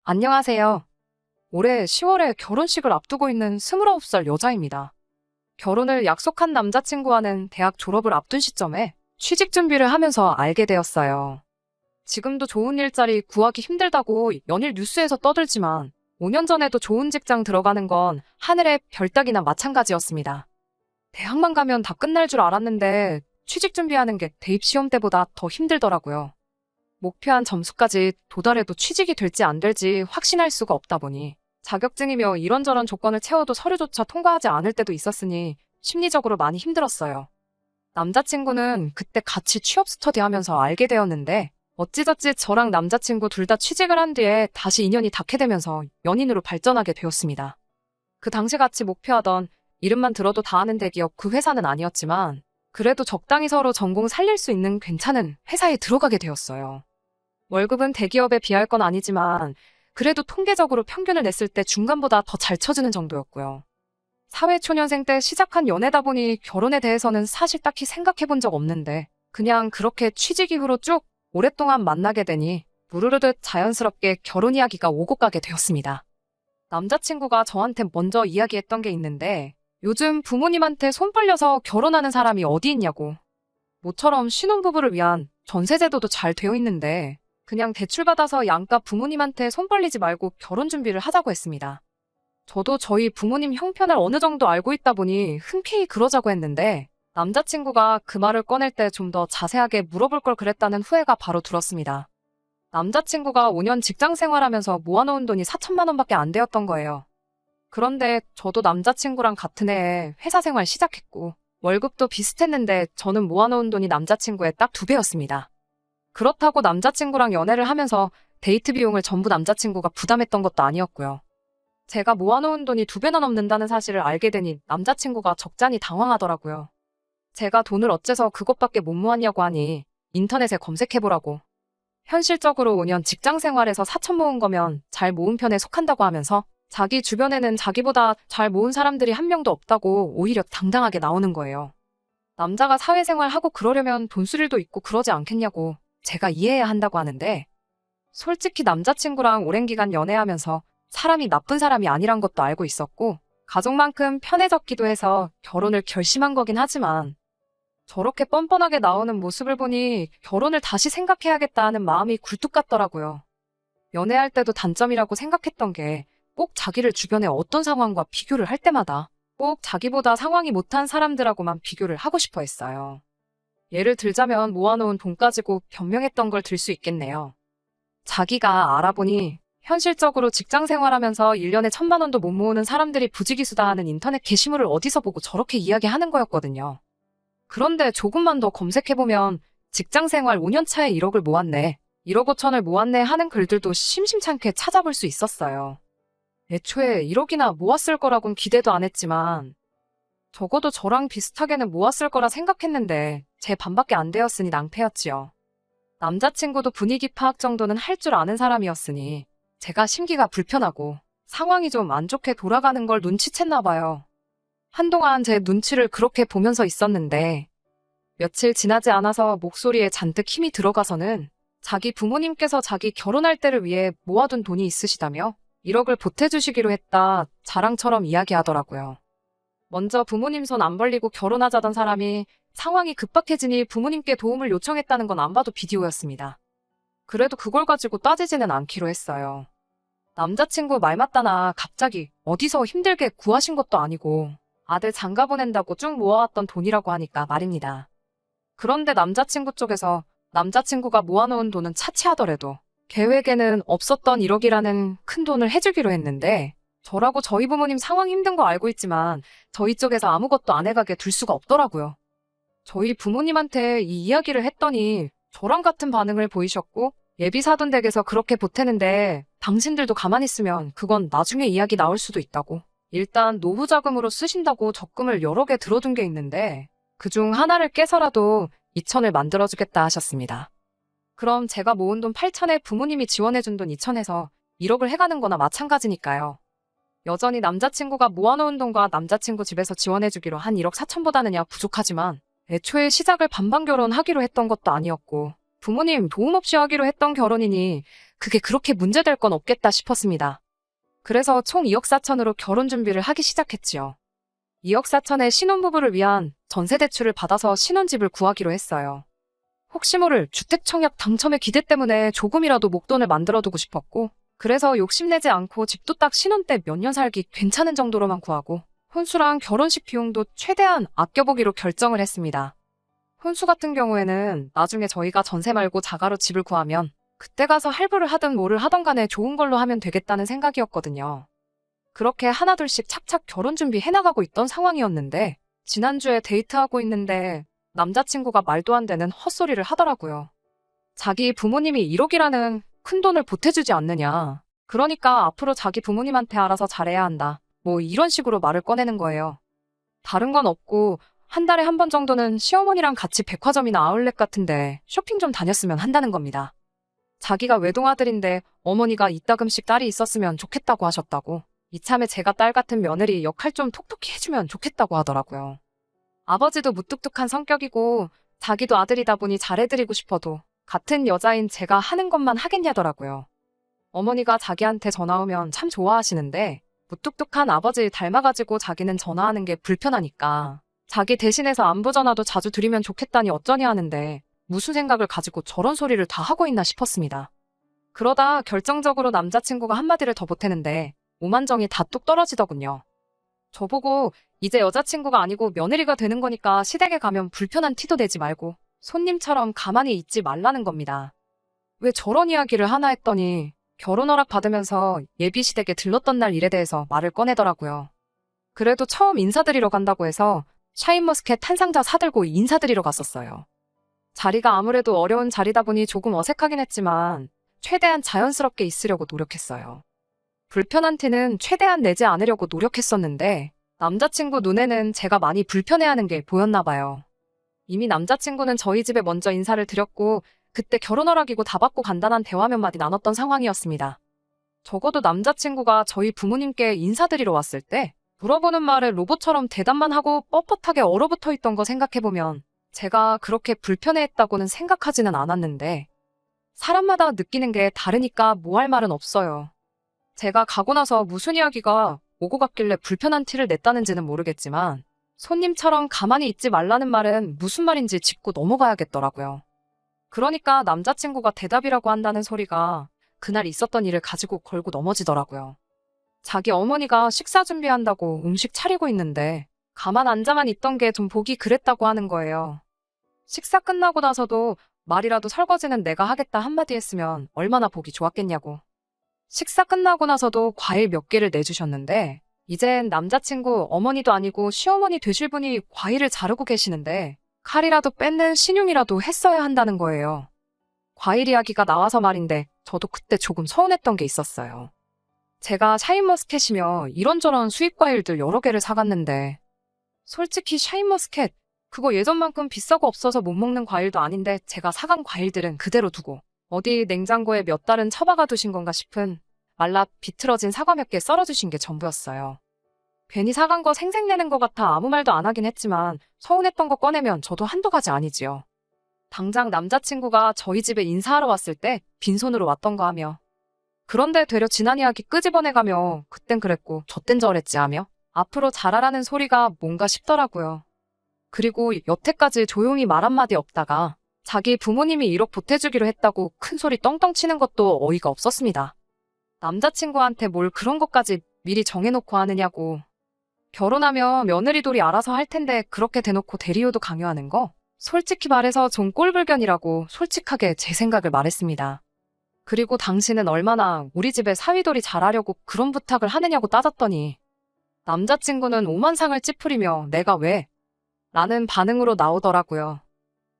안녕하세요. 올해 10월에 결혼식을 앞두고 있는 29살 여자입니다. 결혼을 약속한 남자친구와는 대학 졸업을 앞둔 시점에 취직 준비를 하면서 알게 되었어요. 지금도 좋은 일자리 구하기 힘들다고 연일 뉴스에서 떠들지만 5년 전에도 좋은 직장 들어가는 건 하늘의 별 따기나 마찬가지였습니다. 대학만 가면 다 끝날 줄 알았는데 취직 준비하는 게 대입 시험 때보다 더 힘들더라고요. 목표한 점수까지 도달해도 취직이 될지 안 될지 확신할 수가 없다 보니 자격증이며 이런저런 조건을 채워도 서류조차 통과하지 않을 때도 있었으니 심리적으로 많이 힘들었어요. 남자친구는 그때 같이 취업 스터디하면서 알게 되었는데 어찌저찌 저랑 남자친구 둘 다 취직을 한 뒤에 다시 인연이 닿게 되면서 연인으로 발전하게 되었습니다. 그 당시 같이 목표하던 이름만 들어도 다 아는 대기업 그 회사는 아니었지만 그래도 적당히 서로 전공 살릴 수 있는 괜찮은 회사에 들어가게 되었어요. 월급은 대기업에 비할 건 아니지만 그래도 통계적으로 평균을 냈을 때 중간보다 더 잘 쳐주는 정도였고요. 사회초년생 때 시작한 연애다 보니 결혼에 대해서는 사실 딱히 생각해 본 적 없는데 그냥 그렇게 취직 이후로 쭉 오랫동안 만나게 되니 무르르듯 자연스럽게 결혼 이야기가 오고 가게 되었습니다. 남자친구가 저한테 먼저 이야기했던 게 있는데 요즘 부모님한테 손 벌려서 결혼하는 사람이 어디 있냐고. 모처럼 신혼부부를 위한 전세제도도 잘 되어 있는데 그냥 대출받아서 양가 부모님한테 손 벌리지 말고 결혼 준비를 하자고 했습니다. 저도 저희 부모님 형편을 어느 정도 알고 있다 보니 흔쾌히 그러자고 했는데 남자친구가 그 말을 꺼낼 때 좀 더 자세하게 물어볼 걸 그랬다는 후회가 바로 들었습니다. 남자친구가 5년 직장 생활하면서 모아놓은 돈이 4천만 원밖에 안 되었던 거예요. 그런데 저도 남자친구랑 같은 해에 회사 생활 시작했고 월급도 비슷했는데 저는 모아놓은 돈이 남자친구의 딱 2배였습니다. 그렇다고 남자친구랑 연애를 하면서 데이트 비용을 전부 남자친구가 부담했던 것도 아니었고요. 제가 모아놓은 돈이 2배나 넘는다는 사실을 알게 되니 남자친구가 적잖이 당황하더라고요. 제가 돈을 어째서 그것밖에 못 모았냐고 하니 인터넷에 검색해보라고. 현실적으로 5년 직장 생활에서 4천 모은 거면 잘 모은 편에 속한다고 하면서 자기 주변에는 자기보다 잘 모은 사람들이 한 명도 없다고 오히려 당당하게 나오는 거예요. 남자가 사회생활하고 그러려면 돈 쓸 일도 있고 그러지 않겠냐고 제가 이해해야 한다고 하는데 솔직히 남자친구랑 오랜 기간 연애하면서 사람이 나쁜 사람이 아니란 것도 알고 있었고 가족만큼 편해졌기도 해서 결혼을 결심한 거긴 하지만 저렇게 뻔뻔하게 나오는 모습을 보니 결혼을 다시 생각해야겠다 하는 마음이 굴뚝 같더라고요. 연애할 때도 단점이라고 생각했던 게 꼭 자기를 주변에 어떤 상황과 비교를 할 때마다 꼭 자기보다 상황이 못한 사람들하고만 비교를 하고 싶어 했어요. 예를 들자면 모아놓은 돈 가지고 변명했던 걸 들 수 있겠네요. 자기가 알아보니 현실적으로 직장 생활하면서 1년에 1천만 원도 못 모으는 사람들이 부지기수다 하는 인터넷 게시물을 어디서 보고 저렇게 이야기하는 거였거든요. 그런데 조금만 더 검색해보면 직장 생활 5년 차에 1억을 모았네, 1억 5천을 모았네 하는 글들도 심심찮게 찾아볼 수 있었어요. 애초에 1억이나 모았을 거라곤 기대도 안 했지만 적어도 저랑 비슷하게는 모았을 거라 생각했는데 제 반밖에 안 되었으니 낭패였지요. 남자친구도 분위기 파악 정도는 할 줄 아는 사람이었으니 제가 심기가 불편하고 상황이 좀 안 좋게 돌아가는 걸 눈치챘나 봐요. 한동안 제 눈치를 그렇게 보면서 있었는데 며칠 지나지 않아서 목소리에 잔뜩 힘이 들어가서는 자기 부모님께서 자기 결혼할 때를 위해 모아둔 돈이 있으시다며 1억을 보태주시기로 했다 자랑처럼 이야기하더라고요. 먼저 부모님 손 안 벌리고 결혼하자던 사람이 상황이 급박해지니 부모님께 도움을 요청했다는 건 안 봐도 비디오였습니다. 그래도 그걸 가지고 따지지는 않기로 했어요. 남자친구 말 맞다나 갑자기 어디서 힘들게 구하신 것도 아니고 아들 장가 보낸다고 쭉 모아왔던 돈이라고 하니까 말입니다. 그런데 남자친구 쪽에서 남자친구가 모아놓은 돈은 차치하더라도 계획에는 없었던 1억이라는 큰 돈을 해주기로 했는데 저라고 저희 부모님 상황 힘든 거 알고 있지만 저희 쪽에서 아무것도 안 해가게 둘 수가 없더라고요. 저희 부모님한테 이 이야기를 했더니 저랑 같은 반응을 보이셨고 예비 사돈 댁에서 그렇게 보태는데 당신들도 가만히 있으면 그건 나중에 이야기 나올 수도 있다고. 일단 노후 자금으로 쓰신다고 적금을 여러 개 들어둔 게 있는데 그중 하나를 깨서라도 2천을 만들어주겠다 하셨습니다. 그럼 제가 모은 돈 8천에 부모님이 지원해준 돈 2천에서 1억을 해가는 거나 마찬가지니까요. 여전히 남자친구가 모아놓은 돈과 남자친구 집에서 지원해주기로 한 1억 4천보다는야 부족하지만 애초에 시작을 반반 결혼하기로 했던 것도 아니었고 부모님 도움 없이 하기로 했던 결혼이니 그게 그렇게 문제될 건 없겠다 싶었습니다. 그래서 총 2억 4천으로 결혼 준비를 하기 시작했지요. 2억 4천에 신혼부부를 위한 전세대출을 받아서 신혼집을 구하기로 했어요. 혹시 모를 주택청약 당첨의 기대 때문에 조금이라도 목돈을 만들어두고 싶었고, 그래서 욕심내지 않고 집도 딱 신혼 때 몇 년 살기 괜찮은 정도로만 구하고, 혼수랑 결혼식 비용도 최대한 아껴보기로 결정을 했습니다. 혼수 같은 경우에는 나중에 저희가 전세 말고 자가로 집을 구하면 그때 가서 할부를 하든 뭐를 하던 간에 좋은 걸로 하면 되겠다는 생각이었거든요. 그렇게 하나둘씩 착착 결혼 준비 해나가고 있던 상황이었는데, 지난주에 데이트하고 있는데 남자친구가 말도 안 되는 헛소리를 하더라고요. 자기 부모님이 1억이라는 큰 돈을 보태주지 않느냐. 그러니까 앞으로 자기 부모님한테 알아서 잘해야 한다. 뭐 이런 식으로 말을 꺼내는 거예요. 다른 건 없고 한 달에 한 번 정도는 시어머니랑 같이 백화점이나 아울렛 같은데 쇼핑 좀 다녔으면 한다는 겁니다. 자기가 외동아들인데 어머니가 이따금씩 딸이 있었으면 좋겠다고 하셨다고. 이참에 제가 딸 같은 며느리 역할 좀 톡톡히 해주면 좋겠다고 하더라고요. 아버지도 무뚝뚝한 성격이고 자기도 아들이다 보니 잘해드리고 싶어도 같은 여자인 제가 하는 것만 하겠냐더라고요. 어머니가 자기한테 전화 오면 참 좋아하시는데 무뚝뚝한 아버지 닮아가지고 자기는 전화하는 게 불편하니까 자기 대신해서 안부 전화도 자주 드리면 좋겠다니 어쩌니 하는데 무슨 생각을 가지고 저런 소리를 다 하고 있나 싶었습니다. 그러다 결정적으로 남자친구가 한마디를 더 보태는데 오만정이 다 뚝 떨어지더군요. 저보고 이제 여자친구가 아니고 며느리가 되는 거니까 시댁에 가면 불편한 티도 내지 말고 손님처럼 가만히 있지 말라는 겁니다. 왜 저런 이야기를 하나 했더니 결혼 허락 받으면서 예비 시댁에 들렀던 날 일에 대해서 말을 꺼내더라고요. 그래도 처음 인사드리러 간다고 해서 샤인머스켓 한 상자 사들고 인사드리러 갔었어요. 자리가 아무래도 어려운 자리다 보니 조금 어색하긴 했지만 최대한 자연스럽게 있으려고 노력했어요. 불편한 티는 최대한 내지 않으려고 노력했었는데 남자친구 눈에는 제가 많이 불편해하는 게 보였나 봐요. 이미 남자친구는 저희 집에 먼저 인사를 드렸고 그때 결혼 허락이고 다 받고 간단한 대화 몇 마디 나눴던 상황이었습니다. 적어도 남자친구가 저희 부모님께 인사드리러 왔을 때 물어보는 말에 로봇처럼 대답만 하고 뻣뻣하게 얼어붙어 있던 거 생각해보면 제가 그렇게 불편해했다고는 생각하지는 않았는데 사람마다 느끼는 게 다르니까 뭐 할 말은 없어요. 제가 가고 나서 무슨 이야기가 오고 갔길래 불편한 티를 냈다는지는 모르겠지만 손님처럼 가만히 있지 말라는 말은 무슨 말인지 짚고 넘어가야겠더라고요. 그러니까 남자친구가 대답이라고 한다는 소리가 그날 있었던 일을 가지고 걸고 넘어지더라고요. 자기 어머니가 식사 준비한다고 음식 차리고 있는데 가만 앉아만 있던 게 좀 보기 그랬다고 하는 거예요. 식사 끝나고 나서도 말이라도 설거지는 내가 하겠다 한마디 했으면 얼마나 보기 좋았겠냐고. 식사 끝나고 나서도 과일 몇 개를 내주셨는데 이젠 남자친구 어머니도 아니고 시어머니 되실 분이 과일을 자르고 계시는데 칼이라도 뺏는 신용이라도 했어야 한다는 거예요. 과일 이야기가 나와서 말인데 저도 그때 조금 서운했던 게 있었어요. 제가 샤인머스켓이며 이런저런 수입 과일들 여러 개를 사갔는데 솔직히 샤인머스켓 그거 예전만큼 비싸고 없어서 못 먹는 과일도 아닌데 제가 사간 과일들은 그대로 두고 어디 냉장고에 몇 달은 처박아 두신 건가 싶은 말라 비틀어진 사과 몇 개 썰어주신 게 전부였어요. 괜히 사간 거 생색내는 것 같아 아무 말도 안 하긴 했지만 서운했던 거 꺼내면 저도 한두 가지 아니지요. 당장 남자친구가 저희 집에 인사하러 왔을 때 빈손으로 왔던가 하며 그런데 되려 지난 이야기 끄집어내가며 그땐 그랬고 저땐 저랬지 하며 앞으로 잘하라는 소리가 뭔가 싶더라고요. 그리고 여태까지 조용히 말 한마디 없다가 자기 부모님이 1억 보태주기로 했다고 큰 소리 떵떵 치는 것도 어이가 없었습니다. 남자친구한테 뭘 그런 것까지 미리 정해놓고 하느냐고. 결혼하면 며느리돌이 알아서 할 텐데 그렇게 대놓고 대리효도 강요하는 거? 솔직히 말해서 좀 꼴불견이라고 솔직하게 제 생각을 말했습니다. 그리고 당신은 얼마나 우리 집에 사위돌이 잘하려고 그런 부탁을 하느냐고 따졌더니 남자친구는 오만상을 찌푸리며 내가 왜? 라는 반응으로 나오더라고요.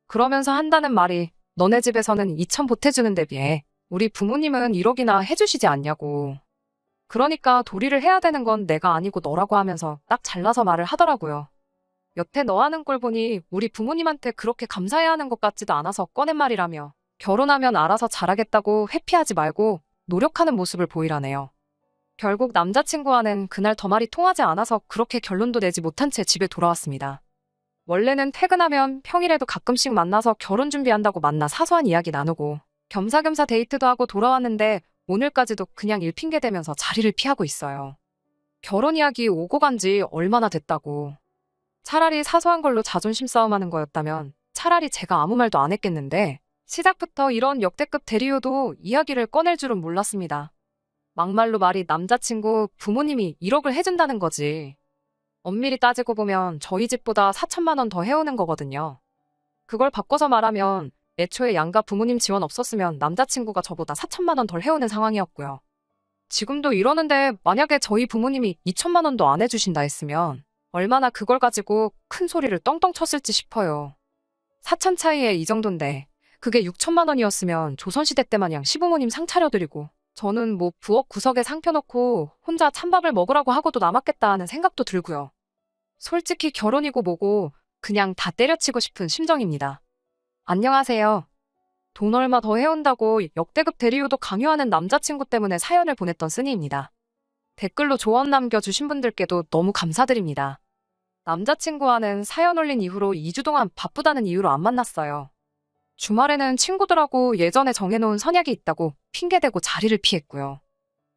그러면서 한다는 말이 너네 집에서는 2천 보태주는 데 비해 우리 부모님은 1억이나 해주시지 않냐고. 그러니까 도리를 해야 되는 건 내가 아니고 너라고 하면서 딱 잘라서 말을 하더라고요. 여태 너 하는 꼴 보니 우리 부모님한테 그렇게 감사해야 하는 것 같지도 않아서 꺼낸 말이라며 결혼하면 알아서 잘하겠다고 회피하지 말고 노력하는 모습을 보이라네요. 결국 남자친구와는 그날 더 말이 통하지 않아서 그렇게 결론도 내지 못한 채 집에 돌아왔습니다. 원래는 퇴근하면 평일에도 가끔씩 만나서 결혼 준비한다고 만나 사소한 이야기 나누고 겸사겸사 데이트도 하고 돌아왔는데 오늘까지도 그냥 일 핑계 대면서 자리를 피하고 있어요. 결혼 이야기 오고 간 지 얼마나 됐다고. 차라리 사소한 걸로 자존심 싸움하는 거였다면 차라리 제가 아무 말도 안 했겠는데 시작부터 이런 역대급 대리요도 이야기를 꺼낼 줄은 몰랐습니다. 막말로 말이 남자친구 부모님이 1억을 해준다는 거지. 엄밀히 따지고 보면 저희 집보다 4천만 원 더 해오는 거거든요. 그걸 바꿔서 말하면 애초에 양가 부모님 지원 없었으면 남자친구가 저보다 4천만 원 덜 해오는 상황이었고요. 지금도 이러는데 만약에 저희 부모님이 2천만 원도 안 해주신다 했으면 얼마나 그걸 가지고 큰 소리를 떵떵 쳤을지 싶어요. 4천 차이에 이 정도인데 그게 6천만 원이었으면 조선시대 때 마냥 시부모님 상 차려드리고 저는 뭐 부엌 구석에 상 펴놓고 혼자 찬밥을 먹으라고 하고도 남았겠다 하는 생각도 들고요. 솔직히 결혼이고 뭐고 그냥 다 때려치고 싶은 심정입니다. 안녕하세요. 돈 얼마 더 해온다고 역대급 대리요도 강요하는 남자친구 때문에 사연을 보냈던 쓰니입니다. 댓글로 조언 남겨주신 분들께도 너무 감사드립니다. 남자친구와는 사연 올린 이후로 2주 동안 바쁘다는 이유로 안 만났어요. 주말에는 친구들하고 예전에 정해놓은 선약이 있다고 핑계대고 자리를 피했고요.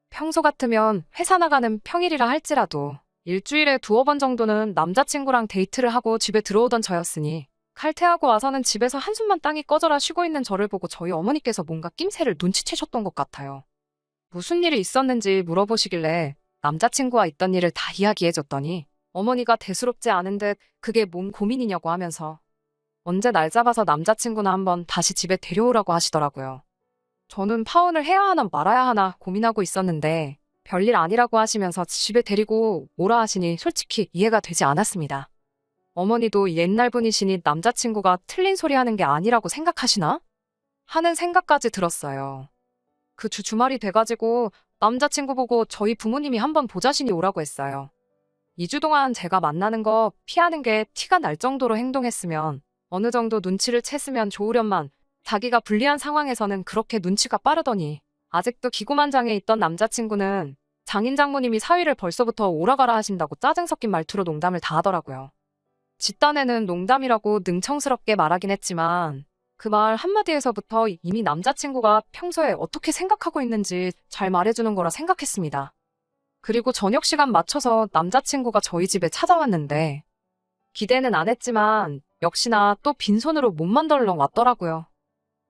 평소 같으면 회사 나가는 평일이라 할지라도 일주일에 2-번 정도는 남자친구랑 데이트를 하고 집에 들어오던 저였으니 칼퇴하고 와서는 집에서 한숨만 땅이 꺼져라 쉬고 있는 저를 보고 저희 어머니께서 뭔가 낌새를 눈치채셨던 것 같아요. 무슨 일이 있었는지 물어보시길래 남자친구와 있던 일을 다 이야기해줬더니 어머니가 대수롭지 않은 듯 그게 뭔 고민이냐고 하면서 언제 날 잡아서 남자친구나 한번 다시 집에 데려오라고 하시더라고요. 저는 파혼을 해야 하나 말아야 하나 고민하고 있었는데 별일 아니라고 하시면서 집에 데리고 오라 하시니 솔직히 이해가 되지 않았습니다. 어머니도 옛날 분이시니 남자친구가 틀린 소리 하는 게 아니라고 생각하시나? 하는 생각까지 들었어요. 그 주말이 돼가지고 남자친구 보고 저희 부모님이 한번 보자시니 오라고 했어요. 2주 동안 제가 만나는 거 피하는 게 티가 날 정도로 행동했으면 어느 정도 눈치를 챘으면 좋으련만 자기가 불리한 상황에서는 그렇게 눈치가 빠르더니 아직도 기고만장해 있던 남자친구는 장인 장모님이 사위를 벌써부터 오라가라 하신다고 짜증 섞인 말투로 농담을 다 하더라고요. 집단에는 농담이라고 능청스럽게 말하긴 했지만 그 말 한마디에서부터 이미 남자친구가 평소에 어떻게 생각하고 있는지 잘 말해주는 거라 생각했습니다. 그리고 저녁 시간 맞춰서 남자친구가 저희 집에 찾아왔는데 기대는 안 했지만 역시나 또 빈손으로 몸만 덜렁 왔더라고요.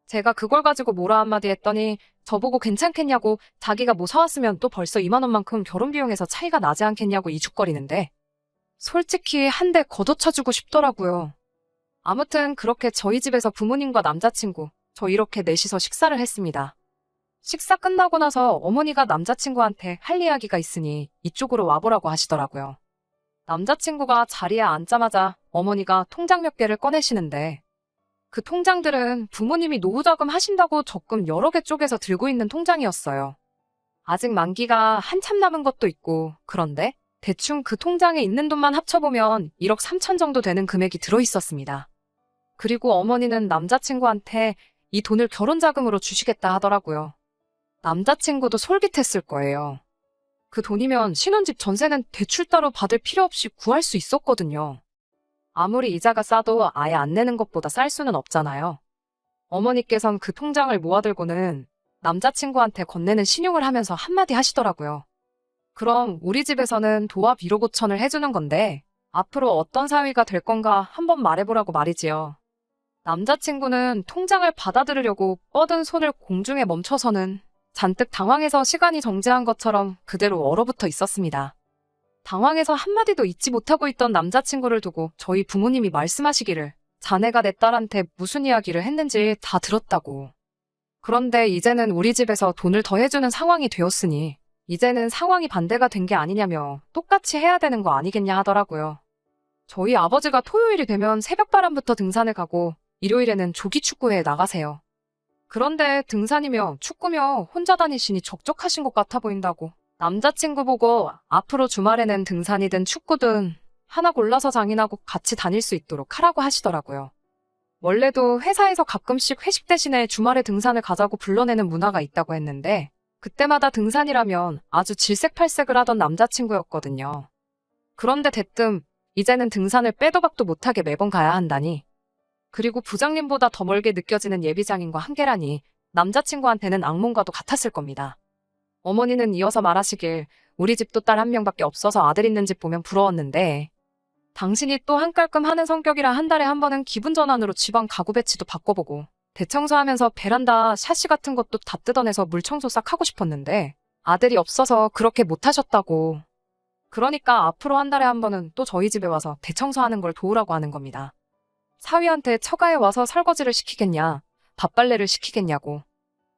제가 그걸 가지고 뭐라 한마디 했더니 저보고 괜찮겠냐고 자기가 뭐 사왔으면 또 벌써 2만 원만큼 결혼 비용에서 차이가 나지 않겠냐고 이죽거리는데 솔직히 한 대 걷어차주고 싶더라고요. 아무튼 그렇게 저희 집에서 부모님과 남자친구, 저 이렇게 넷이서 식사를 했습니다. 식사 끝나고 나서 어머니가 남자친구한테 할 이야기가 있으니 이쪽으로 와보라고 하시더라고요. 남자친구가 자리에 앉자마자 어머니가 통장 몇 개를 꺼내시는데 그 통장들은 부모님이 노후자금 하신다고 적금 여러 개 쪼개서 들고 있는 통장이었어요. 아직 만기가 한참 남은 것도 있고 그런데 대충 그 통장에 있는 돈만 합쳐보면 1억 3천 정도 되는 금액이 들어있었습니다. 그리고 어머니는 남자친구한테 이 돈을 결혼자금으로 주시겠다 하더라고요. 남자친구도 솔깃했을 거예요. 그 돈이면 신혼집 전세는 대출 따로 받을 필요 없이 구할 수 있었거든요. 아무리 이자가 싸도 아예 안 내는 것보다 쌀 수는 없잖아요. 어머니께선 그 통장을 모아들고는 남자친구한테 건네는 신용을 하면서 한마디 하시더라고요. 그럼 우리 집에서는 도합 1억 5천을 해주는 건데 앞으로 어떤 사위가 될 건가 한번 말해보라고 말이지요. 남자친구는 통장을 받아들이려고 뻗은 손을 공중에 멈춰서는 잔뜩 당황해서 시간이 정지한 것처럼 그대로 얼어붙어 있었습니다. 당황해서 한마디도 잊지 못하고 있던 남자친구를 두고 저희 부모님이 말씀하시기를 자네가 내 딸한테 무슨 이야기를 했는지 다 들었다고. 그런데 이제는 우리 집에서 돈을 더 해주는 상황이 되었으니 이제는 상황이 반대가 된 게 아니냐며 똑같이 해야 되는 거 아니겠냐 하더라고요. 저희 아버지가 토요일이 되면 새벽바람부터 등산을 가고 일요일에는 조기축구회에 나가세요. 그런데 등산이며 축구며 혼자 다니시니 적적하신 것 같아 보인다고. 남자친구 보고 앞으로 주말에는 등산이든 축구든 하나 골라서 장인하고 같이 다닐 수 있도록 하라고 하시더라고요. 원래도 회사에서 가끔씩 회식 대신에 주말에 등산을 가자고 불러내는 문화가 있다고 했는데 그때마다 등산이라면 아주 질색팔색을 하던 남자친구였거든요. 그런데 대뜸 이제는 등산을 빼도 박도 못하게 매번 가야 한다니. 그리고 부장님보다 더 멀게 느껴지는 예비장인과 한계라니 남자친구한테는 악몽과도 같았을 겁니다. 어머니는 이어서 말하시길 우리 집도 딸 한 명밖에 없어서 아들 있는 집 보면 부러웠는데 당신이 또 한깔끔 하는 성격이라 한 달에 한 번은 기분 전환으로 집안 가구 배치도 바꿔보고 대청소하면서 베란다 샤시 같은 것도 다 뜯어내서 물 청소 싹 하고 싶었는데 아들이 없어서 그렇게 못하셨다고. 그러니까 앞으로 한 달에 한 번은 또 저희 집에 와서 대청소하는 걸 도우라고 하는 겁니다. 사위한테 처가에 와서 설거지를 시키겠냐, 밥빨래를 시키겠냐고.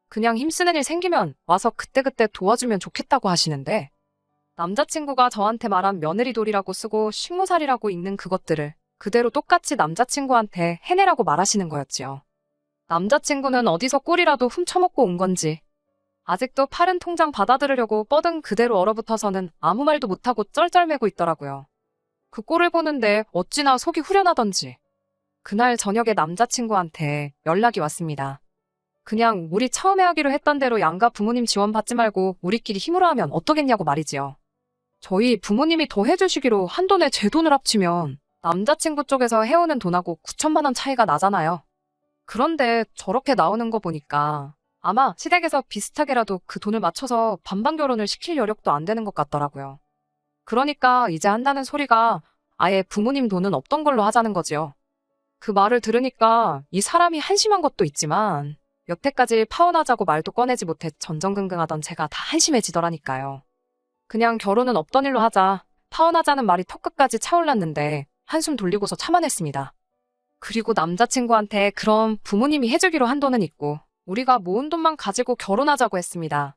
그냥 힘쓰는 일 생기면 와서 그때그때 도와주면 좋겠다고 하시는데 남자친구가 저한테 말한 며느리돌이라고 쓰고 식모살이라고 읽는 그것들을 그대로 똑같이 남자친구한테 해내라고 말하시는 거였지요. 남자친구는 어디서 꿀이라도 훔쳐먹고 온 건지 아직도 파른 통장 받아들으려고 뻗은 그대로 얼어붙어서는 아무 말도 못하고 쩔쩔매고 있더라고요. 그 꼴을 보는데 어찌나 속이 후련하던지. 그날 저녁에 남자친구한테 연락이 왔습니다. 그냥 우리 처음에 하기로 했던 대로 양가 부모님 지원 받지 말고 우리끼리 힘으로 하면 어떠겠냐고 말이지요. 저희 부모님이 더 해주시기로 한돈에 제 돈을 합치면 남자친구 쪽에서 해오는 돈하고 9천만 원 차이가 나잖아요. 그런데 저렇게 나오는 거 보니까 아마 시댁에서 비슷하게라도 그 돈을 맞춰서 반반 결혼을 시킬 여력도 안 되는 것 같더라고요. 그러니까 이제 한다는 소리가 아예 부모님 돈은 없던 걸로 하자는 거지요. 그 말을 들으니까 이 사람이 한심한 것도 있지만 여태까지 파혼하자고 말도 꺼내지 못해 전전긍긍하던 제가 다 한심해지더라니까요. 그냥 결혼은 없던 일로 하자, 파혼하자는 말이 턱끝까지 차올랐는데 한숨 돌리고서 참아냈습니다. 그리고 남자친구한테 그럼 부모님이 해주기로 한 돈은 있고 우리가 모은 돈만 가지고 결혼하자고 했습니다.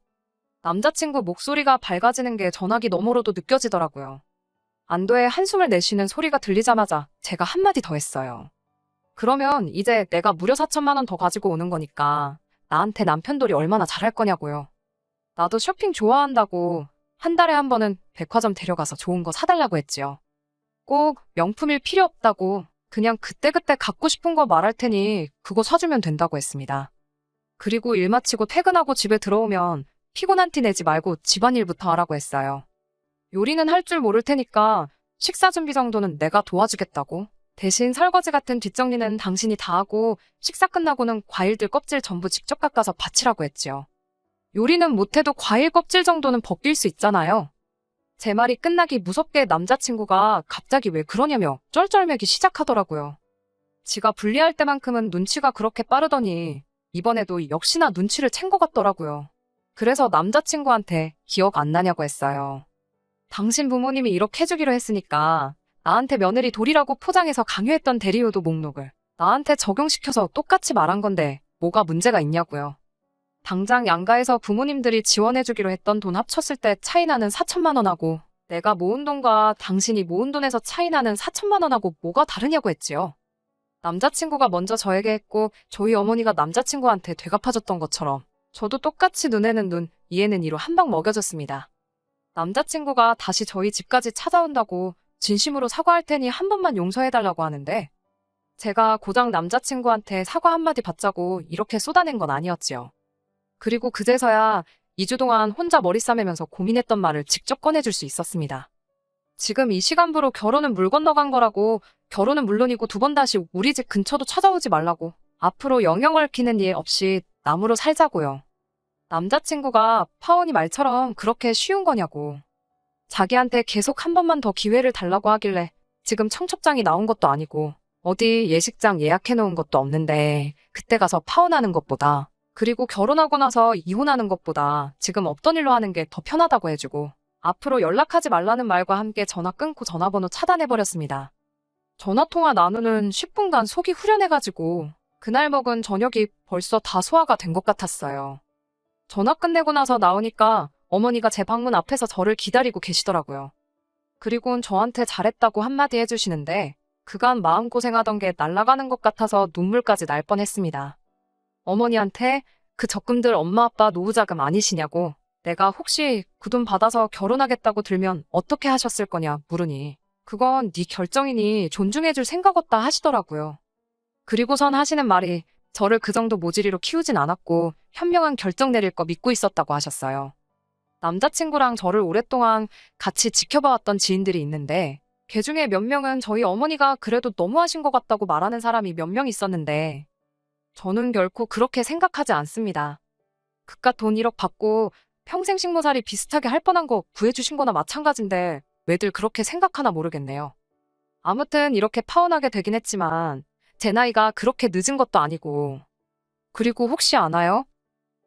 남자친구 목소리가 밝아지는 게 전화기 너머로도 느껴지더라고요. 안도의 한숨을 내쉬는 소리가 들리자마자 제가 한마디 더 했어요. 그러면 이제 내가 무려 4천만 원 더 가지고 오는 거니까 나한테 남편 돌이 얼마나 잘할 거냐고요. 나도 쇼핑 좋아한다고 한 달에 한 번은 백화점 데려가서 좋은 거 사달라고 했지요. 꼭 명품일 필요 없다고 그냥 그때그때 갖고 싶은 거 말할 테니 그거 사주면 된다고 했습니다. 그리고 일 마치고 퇴근하고 집에 들어오면 피곤한 티 내지 말고 집안일부터 하라고 했어요. 요리는 할 줄 모를 테니까 식사 준비 정도는 내가 도와주겠다고. 대신 설거지 같은 뒷정리는 당신이 다 하고 식사 끝나고는 과일들 껍질 전부 직접 깎아서 바치라고 했지요. 요리는 못해도 과일 껍질 정도는 벗길 수 있잖아요. 제 말이 끝나기 무섭게 남자친구가 갑자기 왜 그러냐며 쩔쩔매기 시작하더라고요. 지가 분리할 때만큼은 눈치가 그렇게 빠르더니 이번에도 역시나 눈치를 챈 것 같더라고요. 그래서 남자친구한테 기억 안 나냐고 했어요. 당신 부모님이 이렇게 해주기로 했으니까 나한테 며느리 돌이라고 포장해서 강요했던 대리효도 목록을 나한테 적용시켜서 똑같이 말한 건데 뭐가 문제가 있냐고요. 당장 양가에서 부모님들이 지원해주기로 했던 돈 합쳤을 때 차이 나는 4천만 원하고 내가 모은 돈과 당신이 모은 돈에서 차이 나는 4천만 원하고 뭐가 다르냐고 했지요. 남자친구가 먼저 저에게 했고 저희 어머니가 남자친구한테 되갚아줬던 것처럼 저도 똑같이 눈에는 눈, 이에는 이로 한 방 먹여줬습니다. 남자친구가 다시 저희 집까지 찾아온다고 진심으로 사과할 테니 한 번만 용서해달라고 하는데 제가 고작 남자친구한테 사과 한마디 받자고 이렇게 쏟아낸 건 아니었지요. 그리고 그제서야 2주 동안 혼자 머리 싸매면서 고민했던 말을 직접 꺼내줄 수 있었습니다. 지금 이 시간부로 결혼은 물 건너간 거라고 결혼은 물론이고 두 번 다시 우리 집 근처도 찾아오지 말라고 앞으로 영영 얽히는 일 없이 남으로 살자고요. 남자친구가 파혼이 말처럼 그렇게 쉬운 거냐고. 자기한테 계속 한 번만 더 기회를 달라고 하길래 지금 청첩장이 나온 것도 아니고 어디 예식장 예약해놓은 것도 없는데 그때 가서 파혼하는 것보다 그리고 결혼하고 나서 이혼하는 것보다 지금 없던 일로 하는 게 더 편하다고 해주고 앞으로 연락하지 말라는 말과 함께 전화 끊고 전화번호 차단해버렸습니다. 전화통화 나누는 10분간 속이 후련해가지고 그날 먹은 저녁이 벌써 다 소화가 된 것 같았어요. 전화 끝내고 나서 나오니까 어머니가 제 방문 앞에서 저를 기다리고 계시더라고요. 그리고는 저한테 잘했다고 한마디 해주시는데 그간 마음고생하던 게 날아가는 것 같아서 눈물까지 날 뻔했습니다. 어머니한테 그 적금들 엄마 아빠 노후자금 아니시냐고 내가 혹시 그 돈 받아서 결혼하겠다고 들면 어떻게 하셨을 거냐 물으니 그건 네 결정이니 존중해줄 생각 없다 하시더라고요. 그리고선 하시는 말이 저를 그 정도 모질이로 키우진 않았고 현명한 결정 내릴 거 믿고 있었다고 하셨어요. 남자친구랑 저를 오랫동안 같이 지켜봐왔던 지인들이 있는데 걔 중에 몇 명은 저희 어머니가 그래도 너무하신 것 같다고 말하는 사람이 몇 명 있었는데 저는 결코 그렇게 생각하지 않습니다. 그깟 돈 1억 받고 평생 식모살이 비슷하게 할 뻔한 거 구해주신 거나 마찬가지인데 왜들 그렇게 생각하나 모르겠네요. 아무튼 이렇게 파혼하게 되긴 했지만 제 나이가 그렇게 늦은 것도 아니고. 그리고 혹시 아나요?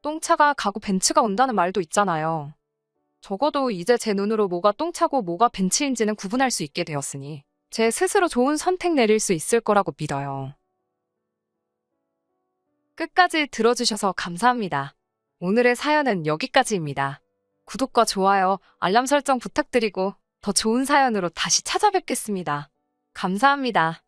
똥차가 가고 벤츠가 온다는 말도 있잖아요. 적어도 이제 제 눈으로 뭐가 똥차고 뭐가 벤츠인지는 구분할 수 있게 되었으니 제 스스로 좋은 선택 내릴 수 있을 거라고 믿어요. 끝까지 들어주셔서 감사합니다. 오늘의 사연은 여기까지입니다. 구독과 좋아요, 알람 설정 부탁드리고 더 좋은 사연으로 다시 찾아뵙겠습니다. 감사합니다.